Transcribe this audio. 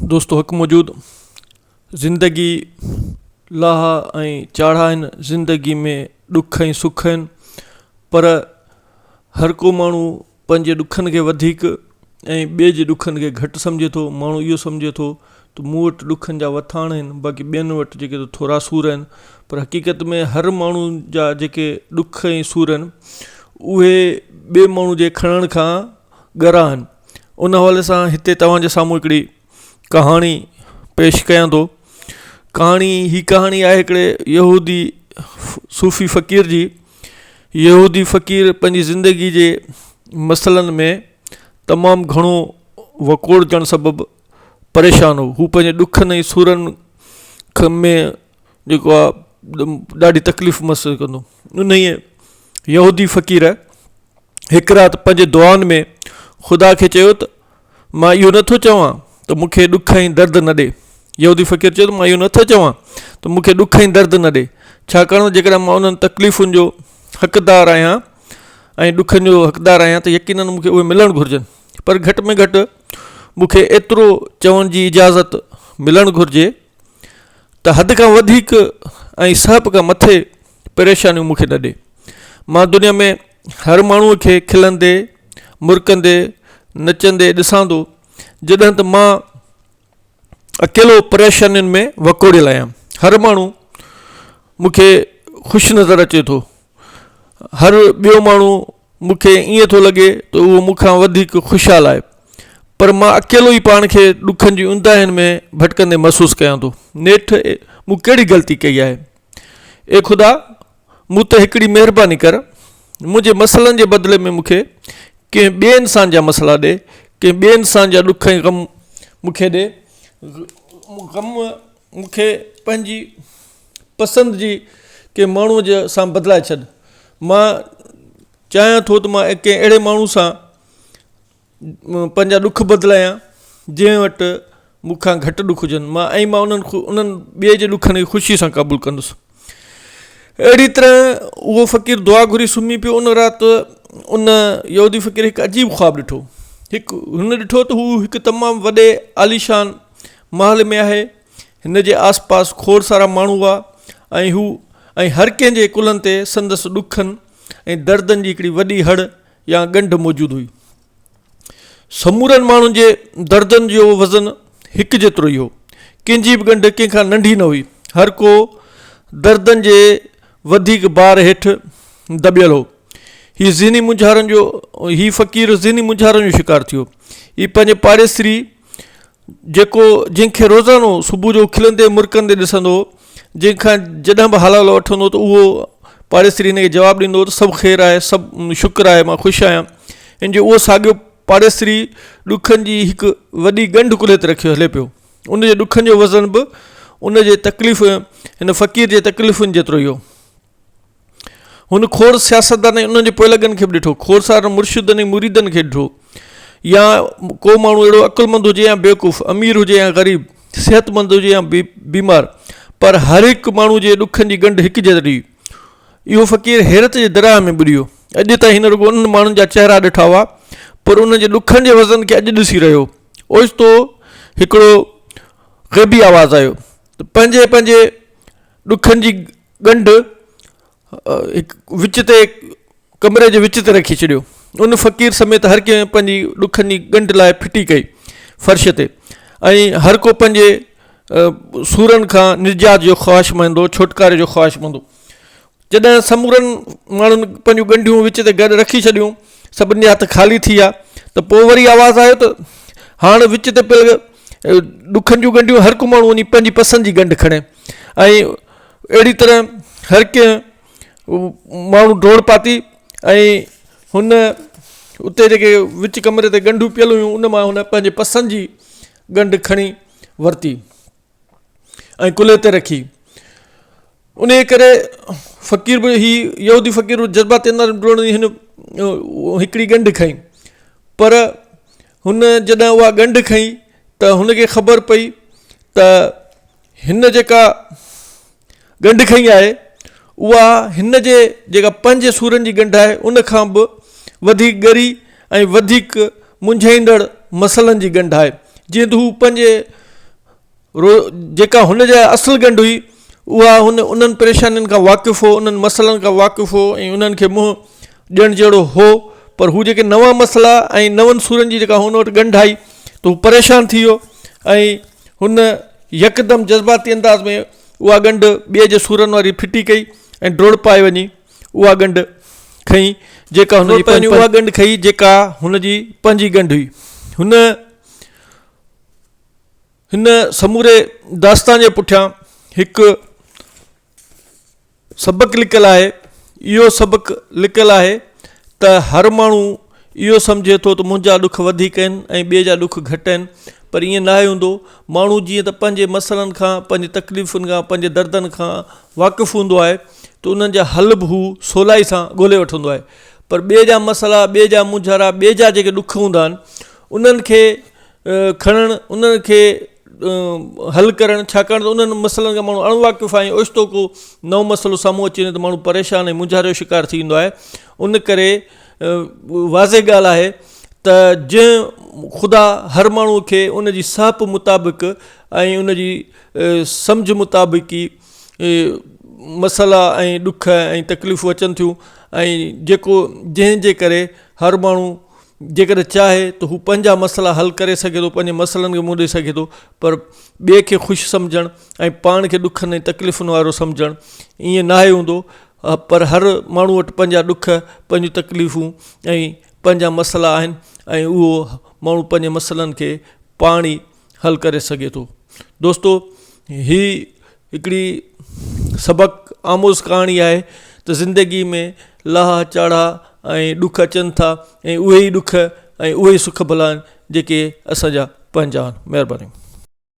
दोस्तों हक़ मौजूद ज़िंदगी लाहा ऐं चाढ़ा आहिनि। ज़िंदगी में ॾुख ऐं सुख आहिनि, पर हर को माण्हू पंहिंजे ॾुखनि खे वधीक ऐं ॿिए जे ॾुखनि खे घटि सम्झे थो। माण्हू इहो सम्झे थो त मूं वटि ॾुखनि जा वथाण आहिनि, बाक़ी ॿियनि वटि जेके थोरा सूर आहिनि, पर हक़ीक़त में हर माण्हू जा जेके ॾुख ऐं सूर आहिनि उहे ॿिए माण्हू जे खणण खां ॻरा आहिनि। उन हवाले सां हिते तव्हांजे साम्हूं हिकिड़ी कहाणी पेश कयां थो। ही कहाणी आहे हिकिड़े यहूदी सूफ़ी फ़क़ीर जी। यहूदी फ़क़ीर पंहिंजी ज़िंदगी जे मसइलनि में तमामु घणो वकोड़जण सबबु परेशान हो। हू पंहिंजे ॾुखनि ऐं सूरनि में जेको आहे ॾाढी तकलीफ़ महसूसु कंदो। उन यहूदी फ़क़ीर हिकु राति पंहिंजे दुआनि में ख़ुदा खे चयो त मां इहो नथो चवां त मूंखे ॾुख ऐं दर्द न ॾे। यहूदी फ़क़ीर चयो त मां इहो नथो चवां त मूंखे ॾुख ऐं दर्द न ॾे, छाकाणि जेकॾहिं मां उन्हनि तकलीफ़ुनि जो हक़दारु आहियां ऐं ॾुखनि जो हक़दारु आहियां त यकीननि मूंखे उहे मिलणु घुरिजनि। पर घटि में घटि मूंखे एतिरो चवण जी इजाज़त मिलणु घुरिजे त हद खां वधीक ऐं सहप खां मथे परेशानियूं मूंखे न ॾे। मां दुनिया में हर माण्हूअ खे खिलंदे मुरकंदे नचंदे ॾिसां थो, जॾहिं त मां अकेलो परेशानियुनि में वकोड़ियल आहियां। हर माण्हू मूंखे ख़ुशि नज़र अचे थो, हर ॿियो माण्हू मूंखे ईअं थो लॻे त उहो मूंखां वधीक ख़ुशहाल आहे, पर मां अकेलो ई पाण खे ॾुखनि जी उंदाहियुनि में भटकंदे महसूसु कयां थो। नेठि मूं कहिड़ी ग़लती कई आहे? ए ख़ुदा, मूं त हिकिड़ी महिरबानी कर, मुंहिंजे मसइलनि जे बदिले में मूंखे कंहिं ॿिए इंसान जा मसइला ॾे, कंहिं ॿिए इंसान जा ॾुख ऐं ग़म मूंखे ॾे। ग़म मूंखे पंहिंजी पसंदि जी कंहिं माण्हूअ जे सां बदिलाए छॾ। मां चाहियां थो त मां कंहिं अहिड़े माण्हू सां पंहिंजा ॾुख बदिलायां जंहिं वटि मूंखां घटि ॾुख हुजनि। मां उन्हनि ॿिए जे ॾुखनि खे ख़ुशी सां क़बूलु कंदुसि। अहिड़ी तरह उहो फ़क़ीर दुआ घुरी सुम्ही पियो। उन राति उन यहूदी फ़क़ीर हिकु अजीब ख़्वाबु ॾिठो। हुन ॾिठो त हू हिकु तमामु वॾे आलीशान महल में आहे। हिन जे आस पास खोड़ सारा माण्हू हुआ ऐं हर कंहिंजे कुलनि ते संदसि ॾुखनि ऐं दर्दनि जी हिकिड़ी वॾी हड़ या ॻंढ मौजूदु हुई। समूरनि माण्हुनि जे दर्दनि जो वज़न हिकु जेतिरो ई हो। कंहिंजी बि ॻंढ कंहिंखां नंढी न हुई। हर को दर्दनि जे वधीक बार हेठि दॿियल हो। हीउ फ़क़ीर ज़हनी मुंझारनि जो शिकार थियो। हीउ पंहिंजे पाड़ेसरी जंहिंखे रोज़ानो सुबुह जो खिलंदे मुरकंदे ॾिसंदो, जंहिंखां जॾहिं बि हाल वठंदो त उहो पाड़ेसरी हिनखे जवाबु ॾींदो त सभु ख़ैरु आहे, सभु शुक्र आहे, मां ख़ुशि आहियां। इन जो उहो साॻियो पाड़ेसरी ॾुखनि जी हिकु वॾी ॻंढ कुल्हे ते रखियो हले पियो। उनजे ॾुखनि जो वज़न बि उनजे हिन फ़क़ीर जे तकलीफ़ुनि जेतिरो ई हो। हुन खोड़ सियासतदान उन्हनि जे पोइलॻनि खे बि ॾिठो, खोड़ सारा मुर्शिदनि ऐं मुरीदनि खे ॾिठो। या को माण्हू अहिड़ो अक़ुलमंद हुजे या बेवकूफ़, अमीर हुजे या ग़रीब, सिहतमंद हुजे या बीमार, पर हर हिकु माण्हू जे ॾुखनि जी ॻंढ हिकु जहिड़ी हुई। इहो फ़क़ीर हैरत जे दरिया में बुॾी वियो। अॼु ताईं हिन रुॻो उन्हनि माण्हुनि जा चहिरा ॾिठा हुआ, पर उन जे ॾुखनि जे वज़न खे अॼु ॾिसी रहियो। ओचितो हिकिड़ो ग़ैबी आवाज़ु आयो त पंहिंजे पंहिंजे ॾुखनि जी ॻंढ विच ते कमरे जे विच ते रखी छॾियो। उन फ़क़ीर समेत हर कंहिं पंहिंजी ॾुखनि जी ॻंढ लाइ फिटी कई फ़र्श ते, ऐं हर को पंहिंजे सूरनि खां निजात जो ख़्वाहिशमंद हो, छुटकारे जो ख़्वाहिशमंद हो। जॾहिं समूरनि माण्हुनि पंहिंजूं ॻंढियूं विच ते गॾु रखी छॾियूं, सभिनी जा हथ ख़ाली थी विया, त पोइ वरी आवाज़ु आयो त हाणे विच ते पियल ॾुखनि जूं ॻंढियूं हर को माण्हू वञी पंहिंजी पसंदि जी ॻंढ खणे। ऐं अहिड़ी तरह हर कंहिं माण्हू डोड़ पाती ऐं हुन उते जेके विच कमरे ते ॻंढियूं पियल हुयूं उन मां हुन पंहिंजे पसंदि जी ॻंढ खणी वरिती ऐं कुल्हे ते रखी। उन करे फ़क़ीर बि यहूदी फ़क़ीर जज़्बाती अंदरि हिन हिकिड़ी ॻंढ खईं, पर हुन जॾहिं उहा ॻंढ खईं त हुनखे ख़बर पई त हिन जेका ॻंढ खईं आहे उहा हिन जे जेका पंज सूरनि जी ॻंढ आहे उन खां बि वधीक ॻरी ऐं वधीक मुंझाईंदड़ मसइलनि जी ॻंढ आहे। जीअं त हू पंहिंजे जेका हुन जा असुल ॻंढ हुई उहा उन्हनि परेशानियुनि खां वाक़ुफ़ु हो, उन्हनि मसइलनि खां वाक़ुफ़ु हो ऐं उन्हनि खे मुंहुं ॾियण जहिड़ो हो। पर हू जेके नवां मसइला ऐं नवनि सूरनि जी जेका हुन वटि ॻंढ आई त हू परेशान थी वियो ऐं हुन यकदमि जज़्बाती अंदाज़ में उहा ॻंढ ॿिए जे सूरनि वारी फिटी कई ऐं डोड़ पाए वञी उहा ॻंढ खईं जेका उहा ॻंढ खई जेका हुनजी पंहिंजी ॻंढ हुई। हिन समूरे दास्तान जे पुठियां हिकु सबक़ु लिकियलु आहे। इहो सबक़ु लिकियलु आहे त हर माण्हू इहो सम्झे थो त मुंहिंजा ॾुख वधीक आहिनि ऐं ॿिए जा ॾुख घटि आहिनि, पर ईअं न आहे हूंदो। माण्हू जीअं त पंहिंजे मसइलनि खां, पंहिंजे तकलीफ़ुनि खां, पंहिंजे दर्दनि खां वाक़ुफ़ु हूंदो आहे त उन्हनि जा हल बि हू सवलाई सां ॻोल्हे वठंदो आहे। पर ॿिए जा मसइला, ॿिए जा मुंझारा, ॿिए जा जेके ॾुख हूंदा आहिनि उन्हनि खे खणणु, उन्हनि खे हल करणु, छाकाणि त उन्हनि मसइलनि खां माण्हू अणवाक़ुफ़ु आहे। ओचितो को नओं मसइलो साम्हूं अची वञे त माण्हू परेशान ऐं मुंझारे जो शिकार थी वेंदो आहे। उन करे वाज़े ॻाल्हि आहे त जंहिं ख़ुदा हर माण्हूअ खे उनजी साहप मुताबिक़ ऐं उनजी सम्झ मुताबिक़ ई मसइला ऐं ॾुख ऐं तकलीफ़ूं अचनि थियूं ऐं जंहिंजे करे हर माण्हू जेकॾहिं चाहे त हू पंहिंजा मसइला हल करे सघे थो, पंहिंजे मसइलनि खे मुंहुं ॾेई सघे थो, पर ॿिए खे ख़ुशि सम्झणु ऐं पाण खे ॾुखनि ऐं तकलीफ़ुनि वारो सम्झणु ईअं न आहे हूंदो। पर हर माण्हू वटि पंहिंजा ॾुख, पंहिंजूं तकलीफ़ूं ऐं पंहिंजा मसइला आहिनि ऐं उहो माण्हू पंहिंजे मसइलनि खे पाण ई हल करे सघे थो। दोस्तो, ही हिकिड़ी सबक़ु आमोज़ कहाणी आहे त ज़िंदगी में लाहा चाढ़ा ऐं ॾुख अचनि था ऐं उहे ई ॾुख ऐं उहे ई सुख भला आहिनि जेके असांजा पंहिंजा आहिनि। महिरबानी।